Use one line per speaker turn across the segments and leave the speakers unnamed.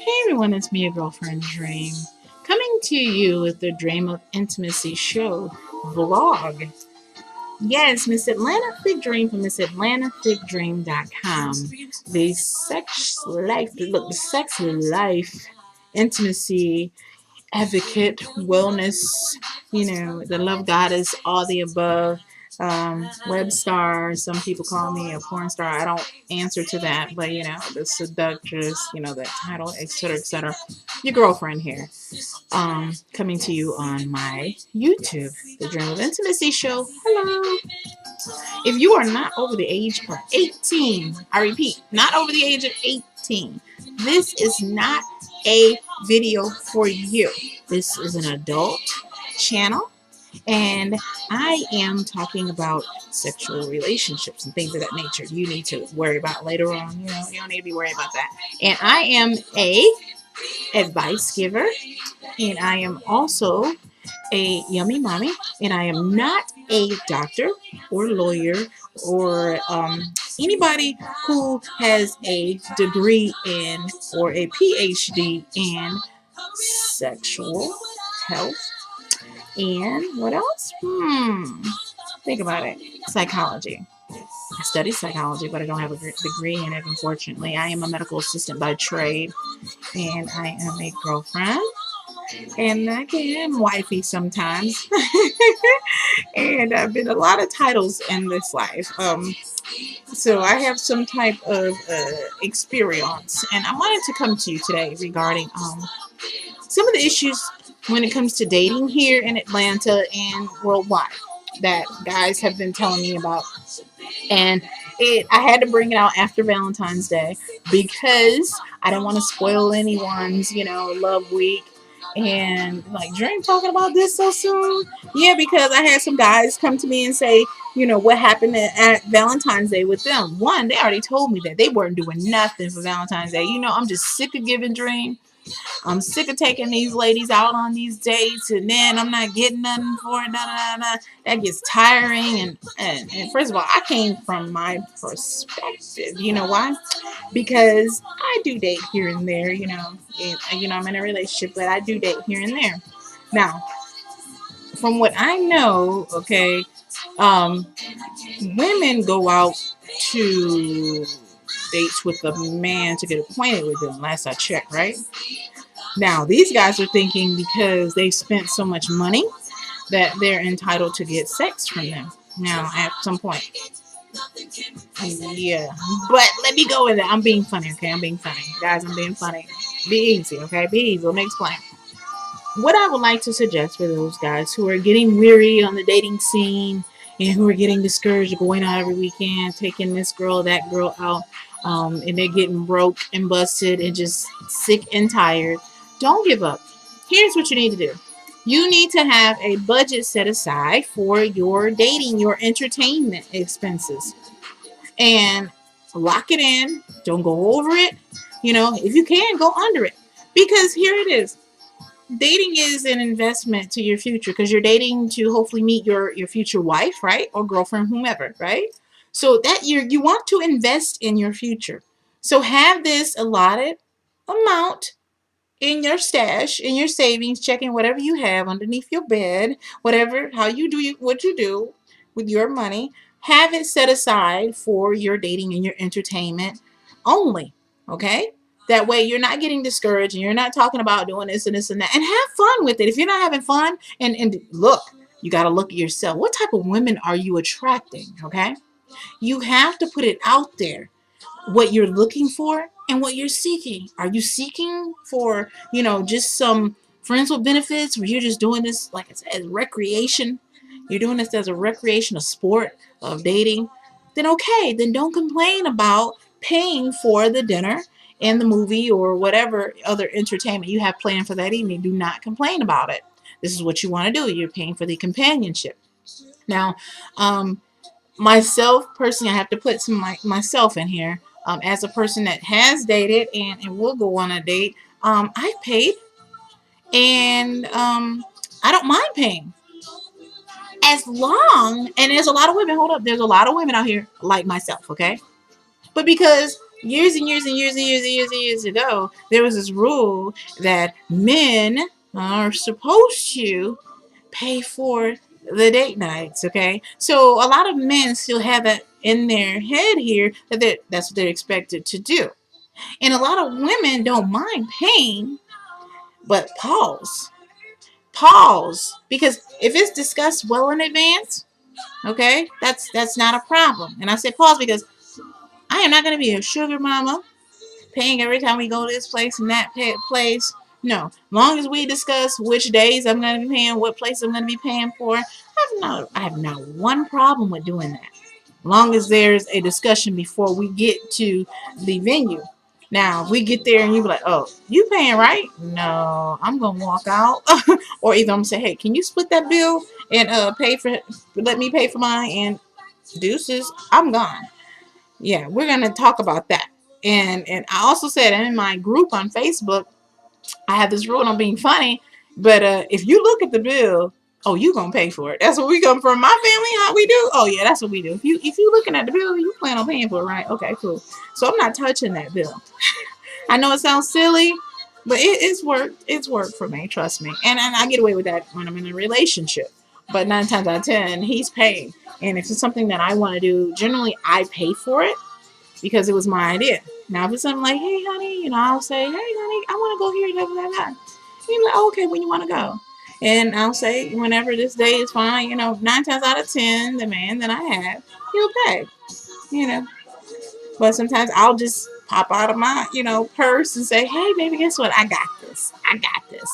Hey everyone, it's me, your girlfriend Dream, coming to you with the Dream of Intimacy show vlog. Yes, Miss Atlanta Thick Dream from Ms.AtlantaThickDream.com. The sex life, intimacy, advocate, wellness, the love goddess, all the above. Web star, some people call me a porn star. I don't answer to that, but the seductress, that title, etc., etc. Your girlfriend here, coming to you on my YouTube, the Dream of Intimacy show. Hello. If you are not over the age of 18, I repeat, not over the age of 18, this is not a video for you. This is an adult channel, and I am talking about sexual relationships and things of that nature you need to worry about later on. You don't need to be worried about that. And I am a advice giver, and I am also a yummy mommy, and I am not a doctor or lawyer or anybody who has a degree in or a PhD in sexual health. And what else? Think about it. Psychology. I study psychology, but I don't have a degree in it, unfortunately. I am a medical assistant by trade, and I am a girlfriend. And I am wifey sometimes. And I've been a lot of titles in this life. So I have some type of experience. And I wanted to come to you today regarding some of the issues when it comes to dating here in Atlanta and worldwide that guys have been telling me about. And I had to bring it out after Valentine's Day because I don't want to spoil anyone's, love week. And like, Dream talking about this so soon? Yeah, because I had some guys come to me and say, what happened at Valentine's Day with them. One, they already told me that they weren't doing nothing for Valentine's Day. I'm just sick of giving Dream. I'm sick of taking these ladies out on these dates, and then I'm not getting nothing for it. That gets tiring. And first of all, I came from my perspective. You know why? Because I do date here and there. I'm in a relationship, but I do date here and there. Now, from what I know, okay, women go out to dates with a man to get acquainted with them. Last I checked, right? Now, these guys are thinking because they spent so much money that they're entitled to get sex from them. Now, at some point. Yeah. But let me go with it. I'm being funny, okay? I'm being funny. Guys, I'm being funny. Be easy, okay? Be easy. Let me explain. What I would like to suggest for those guys who are getting weary on the dating scene and who are getting discouraged going out every weekend, taking this girl, that girl out, and they're getting broke and busted and just sick and tired, don't give up. Here's what you need to do. You need to have a budget set aside for your dating, your entertainment expenses. And lock it in. Don't go over it. If you can, go under it. Because here it is. Dating is an investment to your future because you're dating to hopefully meet your future wife, right? Or girlfriend, whomever, right? So that you want to invest in your future. So have this allotted amount in your stash, in your savings, checking whatever you have underneath your bed, whatever, what you do with your money, have it set aside for your dating and your entertainment only, okay? That way you're not getting discouraged and you're not talking about doing this and this and that. And have fun with it. If you're not having fun, and look, you got to look at yourself. What type of women are you attracting, okay? You have to put it out there, what you're looking for and what you're seeking. Are you seeking for, just some friends with benefits where you're just doing this, like I said, as recreation? You're doing this as a recreational sport of dating? Then okay, then don't complain about paying for the dinner and the movie or whatever other entertainment you have planned for that evening. Do not complain about it. This is what you want to do. You're paying for the companionship. Now, myself personally, I have to put myself in here. As a person that has dated and will go on a date, I've paid, and I don't mind paying. As long, and there's a lot of women, hold up, there's a lot of women out here like myself, okay? But because Years and years and years and years and years and years ago, there was this rule that men are supposed to pay for the date nights. Okay, so a lot of men still have that in their head here that that's what they're expected to do, and a lot of women don't mind paying, but pause, because if it's discussed well in advance, okay, that's not a problem. And I said pause because I am not going to be a sugar mama paying every time we go to this place and that place. No, long as we discuss which days I'm going to be paying, what place I'm going to be paying for, I have not one problem with doing that. Long as there's a discussion before we get to the venue. Now, if we get there and you be like, "Oh, you paying, right?" No, I'm gonna walk out, or either I'm gonna say, "Hey, can you split that bill and let me pay for mine?" And deuces, I'm gone. Yeah, we're gonna talk about that. And I also said in my group on Facebook, I have this rule, and I'm being funny, but if you look at the bill, oh, you gonna pay for it. That's what we come from. My family, how we do. Oh yeah, that's what we do. If you looking at the bill, you plan on paying for it, right? Okay, cool. So I'm not touching that bill. I know it sounds silly, but it's worked. It's worked for me. Trust me. And I get away with that when I'm in a relationship. But 9 times out of 10, he's paying. And if it's something that I want to do, generally I pay for it because it was my idea. Now, if it's something like, "Hey, honey," I'll say, "Hey, honey, I want to go here, blah, blah, blah." He's like, "Oh, okay, when you want to go?" And I'll say, "Whenever this day is fine." 9 times out of 10, the man that I have, he'll pay. You know, but sometimes I'll just pop out of my, purse and say, "Hey, baby, guess what? I got this. I got this."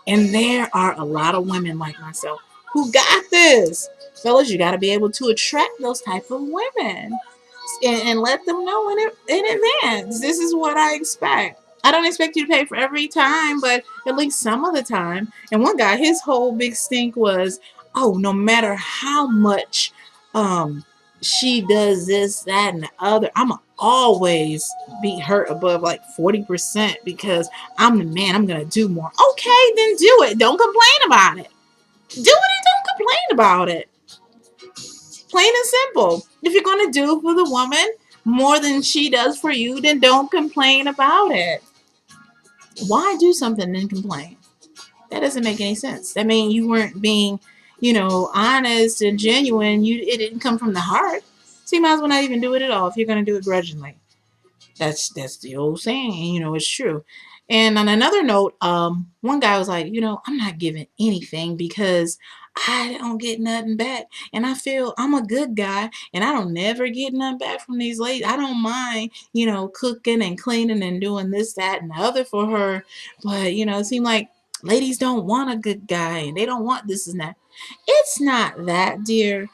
And there are a lot of women like myself who got this. Fellas, you got to be able to attract those type of women and let them know in advance. This is what I expect. I don't expect you to pay for every time, but at least some of the time. And one guy, his whole big stink was, "Oh, no matter how much she does this, that, and the other, I'ma always be hurt above like 40% because I'm the man. I'm gonna do more." Okay, then do it. Don't complain about it. Do it and don't complain about it. Plain and simple. If you're going to do for the woman more than she does for you, then don't complain about it. Why do something and complain? That doesn't make any sense. That means you weren't being, honest and genuine. It didn't come from the heart. So you might as well not even do it at all if you're going to do it grudgingly. That's the old saying, and it's true. And on another note, one guy was like, "I'm not giving anything because I don't get nothing back, and I feel I'm a good guy, and I don't never get nothing back from these ladies. I don't mind, cooking and cleaning and doing this, that, and the other for her, but it seems like ladies don't want a good guy, and they don't want this and that." It's not that, dear.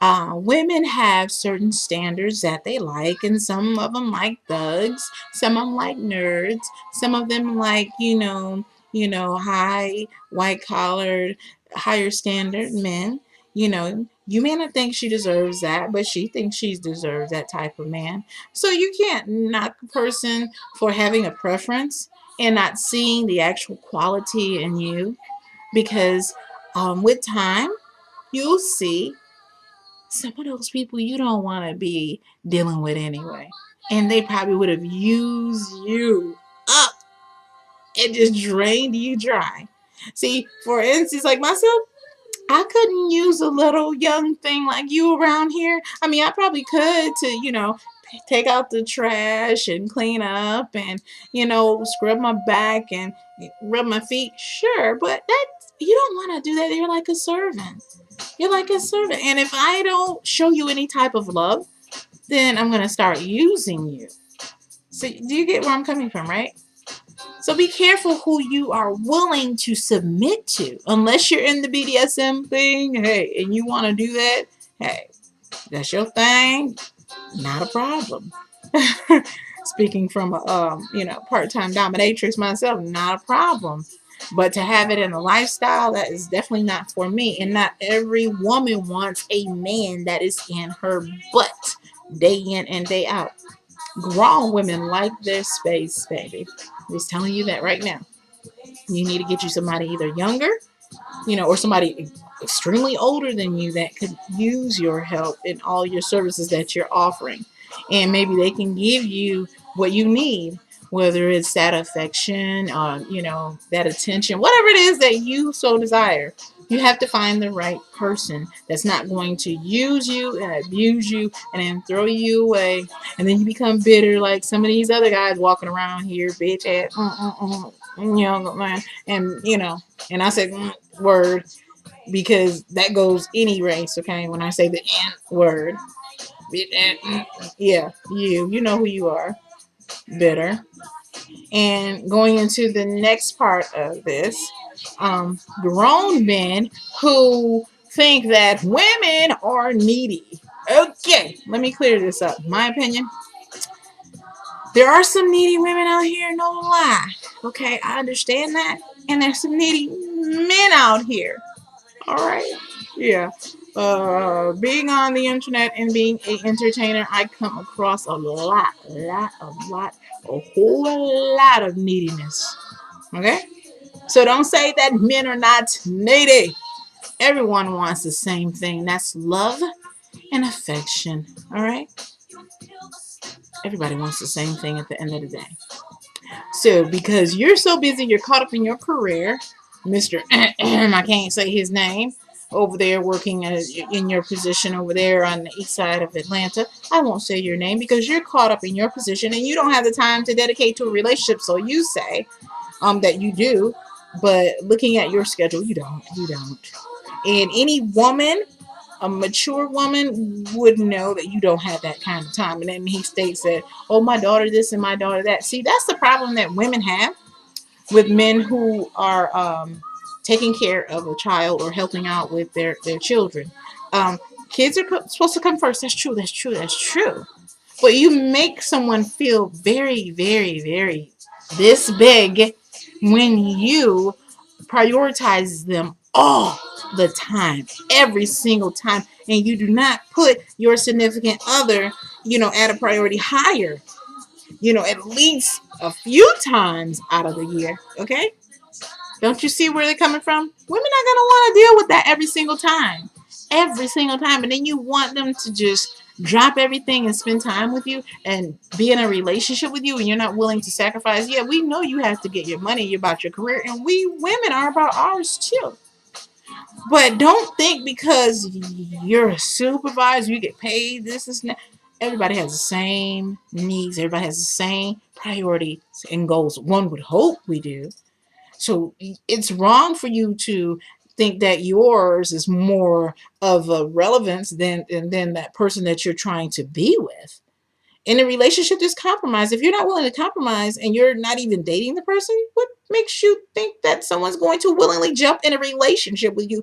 Women have certain standards that they like, and some of them like thugs, some of them like nerds, some of them like high white collared, higher standard men. You may not think she deserves that, but she thinks she deserves that type of man. So you can't knock a person for having a preference and not seeing the actual quality in you, because with time you'll see some of those people you don't want to be dealing with anyway. And they probably would have used you up and just drained you dry. See, for instance, like myself, I couldn't use a little young thing like you around here. I mean, I probably could to, take out the trash and clean up and, scrub my back and rub my feet. Sure, but you don't want to do that. You're like a servant. You're like a servant. And if I don't show you any type of love, then I'm going to start using you. So do you get where I'm coming from, right? So be careful who you are willing to submit to. Unless you're in the BDSM thing, hey, and you want to do that, hey, that's your thing. Not a problem. Speaking from a part-time dominatrix myself, not a problem. But to have it in a lifestyle, that is definitely not for me. And not every woman wants a man that is in her butt day in and day out. Grown women like their space, baby. I'm just telling you that right now. You need to get you somebody either younger, or somebody extremely older than you that could use your help in all your services that you're offering. And maybe they can give you what you need, whether it's that affection, that attention, whatever it is that you so desire. You have to find the right person that's not going to use you and abuse you and then throw you away. And then you become bitter like some of these other guys walking around here, bitch ass, man. And, and I said, word, because that goes any race, okay? When I say the N word, yeah, you know who you are, bitter. And going into the next part of this, grown men who think that women are needy. Okay, let me clear this up. My opinion, there are some needy women out here, no lie. Okay, I understand that. And there's some needy men out here. All right. Yeah. Being on the internet and being an entertainer, I come across a whole lot of neediness. Okay? So don't say that men are not needy. Everyone wants the same thing. That's love and affection. All right? Everybody wants the same thing at the end of the day. So because you're so busy, you're caught up in your career, Mr. I can't say his name, over there working in your position over there on the east side of Atlanta. I won't say your name because you're caught up in your position and you don't have the time to dedicate to a relationship. So you say that you do, but looking at your schedule, you don't. You don't. And any woman, a mature woman, would know that you don't have that kind of time. And then he states that, oh, my daughter this and my daughter that. See, that's the problem that women have with men who are taking care of a child or helping out with their children. Um, Kids are supposed to come first. That's true. That's true. That's true. But you make someone feel very, very, very this big when you prioritize them all the time, every single time, and you do not put your significant other, at a priority higher, at least a few times out of the year. Okay? Don't you see where they're coming from? Women are gonna want to deal with that every single time. Every single time. And then you want them to just drop everything and spend time with you and be in a relationship with you and you're not willing to sacrifice. Yeah, we know you have to get your money, you're about your career, and we women are about ours too. But don't think because you're a supervisor, you get paid, this is not. Everybody has the same needs, everybody has the same priorities and goals. One would hope we do. So it's wrong for you to think that yours is more of a relevance than that person that you're trying to be with. In a relationship, there's compromise. If you're not willing to compromise and you're not even dating the person, what makes you think that someone's going to willingly jump in a relationship with you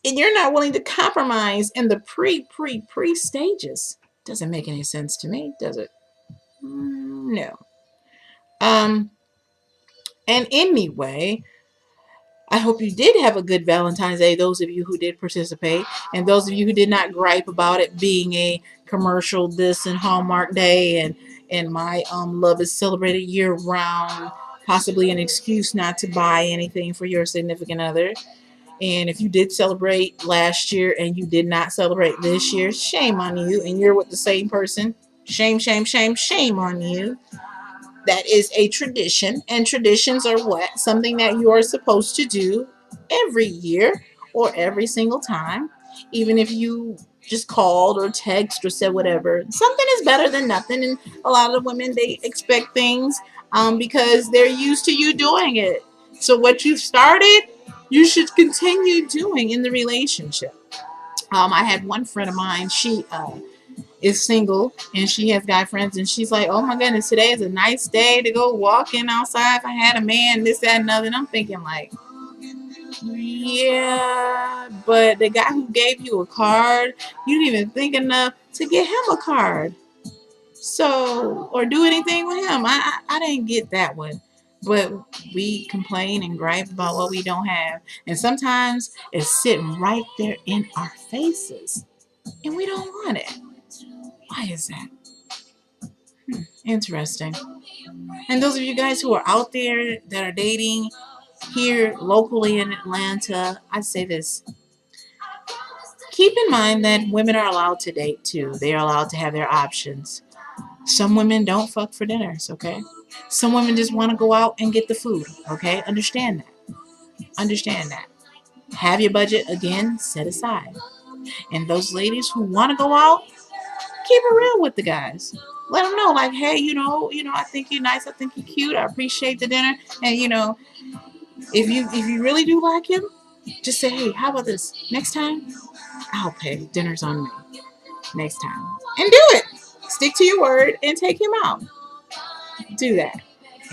and you're not willing to compromise in the pre stages? Doesn't make any sense to me, does it? No. Um, and anyway, I hope you did have a good Valentine's Day, those of you who did participate, and those of you who did not gripe about it being a commercial this and Hallmark Day and my love is celebrated year round, possibly an excuse not to buy anything for your significant other. And if you did celebrate last year and you did not celebrate this year, shame on you, and you're with the same person. Shame, shame, shame, shame on you. That is a tradition, and traditions are what? Something that you are supposed to do every year or every single time, even if you just called or text or said whatever. Something is better than nothing, and a lot of the women, they expect things because they're used to you doing it. So what you've started, you should continue doing in the relationship. I had one friend of mine. She is single and she has guy friends and she's like, oh my goodness, today is a nice day to go walking outside. If I had a man, this, that, and another. And I'm thinking like, yeah, but the guy who gave you a card, you didn't even think enough to get him a card. So, or do anything with him. I didn't get that one. But we complain and gripe about what we don't have. And sometimes it's sitting right there in our faces. And we don't want it. Why is that? Interesting. And those of you guys who are out there that are dating here locally in Atlanta, I say this. Keep in mind that women are allowed to date too. They are allowed to have their options. Some women don't fuck for dinners, okay? Some women just want to go out and get the food, okay? Understand that. Understand that. Have your budget again set aside. And those ladies who want to go out, keep it real with the guys. Let them know, like, hey, I think you're nice. I think you're cute. I appreciate the dinner. And if you really do like him, just say, hey, how about this? Next time, I'll pay. Dinner's on me. Next time, and do it. Stick to your word and take him out. Do that,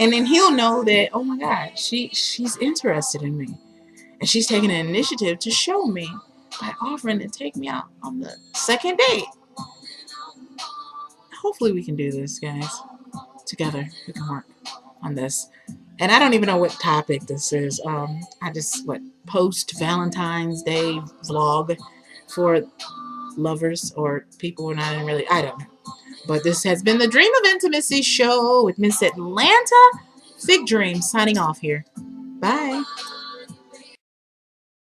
and then he'll know that. Oh my God, she's interested in me, and she's taking an initiative to show me by offering to take me out on the second date. Hopefully, we can do this, guys. Together, we can work on this. And I don't even know what topic this is. I just post Valentine's Day vlog for lovers or people who are not in really. I don't know. But this has been the Dream of Intimacy show with Ms. Atlanta Thick Dream signing off here. Bye.